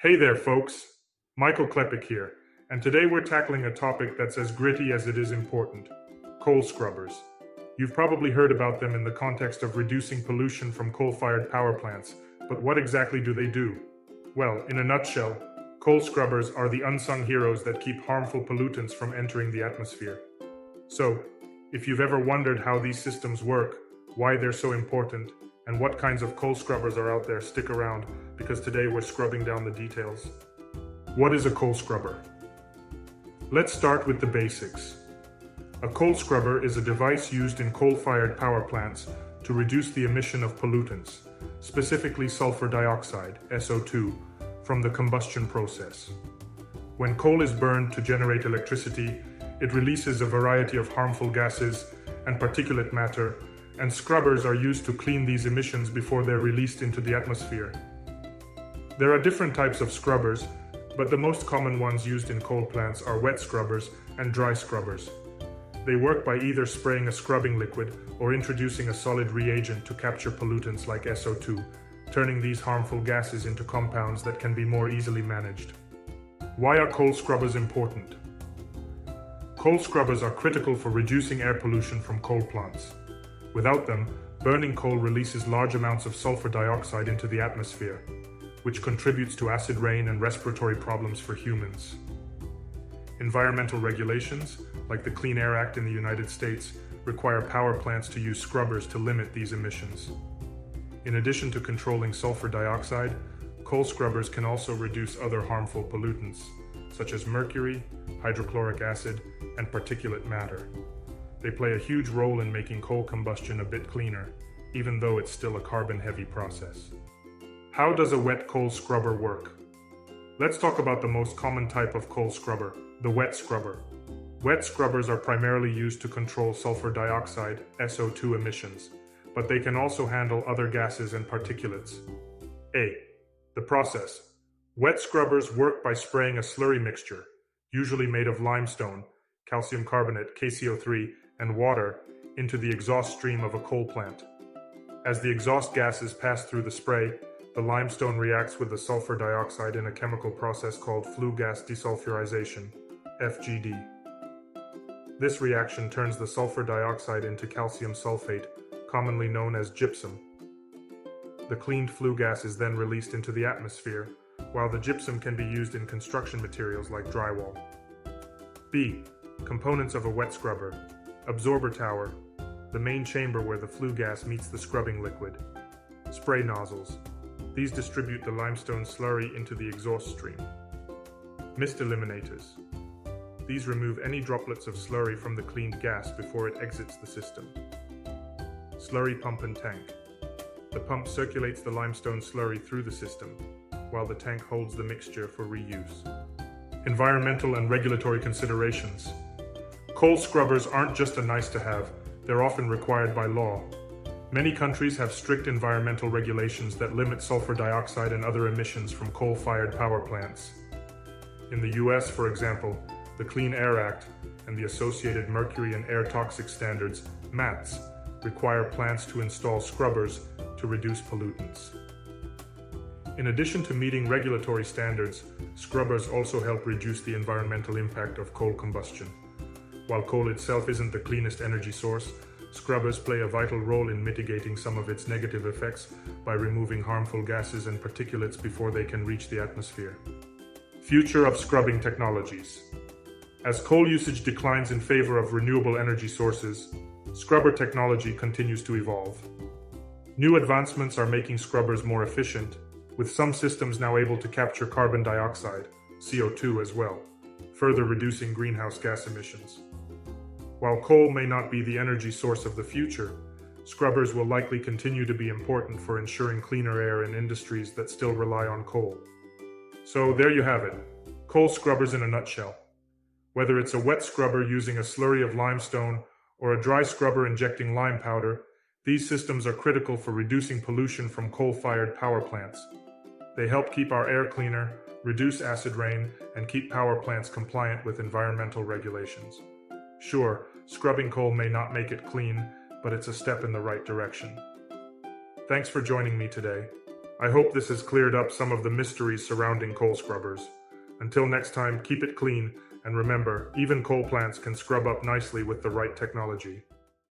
Hey there, folks. Michael Klepik here, and today we're tackling a topic that's as gritty as it is important: coal scrubbers. You've probably heard about them in the context of reducing pollution from coal fired power plants, but what exactly do they do? Well, in a nutshell, coal scrubbers are the unsung heroes that keep harmful pollutants from entering the atmosphere. So, if you've ever wondered how these systems work, why they're so important, and what kinds of coal scrubbers are out there, stick around because today we're scrubbing down the details. What is a coal scrubber? Let's start with the basics. A coal scrubber is a device used in coal-fired power plants to reduce the emission of pollutants, specifically sulfur dioxide, SO2, from the combustion process. When coal is burned to generate electricity, it releases a variety of harmful gases and particulate matter, and scrubbers are used to clean these emissions before they're released into the atmosphere. There are different types of scrubbers, but the most common ones used in coal plants are wet scrubbers and dry scrubbers. They work by either spraying a scrubbing liquid or introducing a solid reagent to capture pollutants like SO2, turning these harmful gases into compounds that can be more easily managed. Why are coal scrubbers important? Coal scrubbers are critical for reducing air pollution from coal plants. Without them, burning coal releases large amounts of sulfur dioxide into the atmosphere, which contributes to acid rain and respiratory problems for humans. Environmental regulations, like the Clean Air Act in the United States, require power plants to use scrubbers to limit these emissions. In addition to controlling sulfur dioxide, coal scrubbers can also reduce other harmful pollutants, such as mercury, hydrochloric acid, and particulate matter. They play a huge role in making coal combustion a bit cleaner, even though it's still a carbon-heavy process. How does a wet coal scrubber work? Let's talk about the most common type of coal scrubber, the wet scrubber. Wet scrubbers are primarily used to control sulfur dioxide, SO2 emissions, but they can also handle other gases and particulates. The process. Wet scrubbers work by spraying a slurry mixture, usually made of limestone, calcium carbonate, KCO3, and water, into the exhaust stream of a coal plant. As the exhaust gases pass through the spray, the limestone reacts with the sulfur dioxide in a chemical process called flue gas desulfurization, FGD. This reaction turns the sulfur dioxide into calcium sulfate, commonly known as gypsum. The cleaned flue gas is then released into the atmosphere, while the gypsum can be used in construction materials like drywall. Components of a wet scrubber. Absorber tower, the main chamber where the flue gas meets the scrubbing liquid. Spray nozzles. These distribute the limestone slurry into the exhaust stream. Mist eliminators. These remove any droplets of slurry from the cleaned gas before it exits the system. Slurry pump and tank. The pump circulates the limestone slurry through the system, while the tank holds the mixture for reuse. Environmental and regulatory considerations. Coal scrubbers aren't just a nice-to-have, they're often required by law. Many countries have strict environmental regulations that limit sulfur dioxide and other emissions from coal-fired power plants. In the US, for example, the Clean Air Act and the associated mercury and air toxic standards, MATS, require plants to install scrubbers to reduce pollutants. In addition to meeting regulatory standards, scrubbers also help reduce the environmental impact of coal combustion. While coal itself isn't the cleanest energy source, scrubbers play a vital role in mitigating some of its negative effects by removing harmful gases and particulates before they can reach the atmosphere. Future of scrubbing technologies. As coal usage declines in favor of renewable energy sources, scrubber technology continues to evolve. New advancements are making scrubbers more efficient, with some systems now able to capture carbon dioxide, CO2 as well, further reducing greenhouse gas emissions. While coal may not be the energy source of the future, scrubbers will likely continue to be important for ensuring cleaner air in industries that still rely on coal. So there you have it, coal scrubbers in a nutshell. Whether it's a wet scrubber using a slurry of limestone or a dry scrubber injecting lime powder, these systems are critical for reducing pollution from coal-fired power plants. They help keep our air cleaner, reduce acid rain, and keep power plants compliant with environmental regulations. Sure, scrubbing coal may not make it clean, but it's a step in the right direction. Thanks for joining me today. I hope this has cleared up some of the mysteries surrounding coal scrubbers. Until next time, keep it clean, and remember, even coal plants can scrub up nicely with the right technology.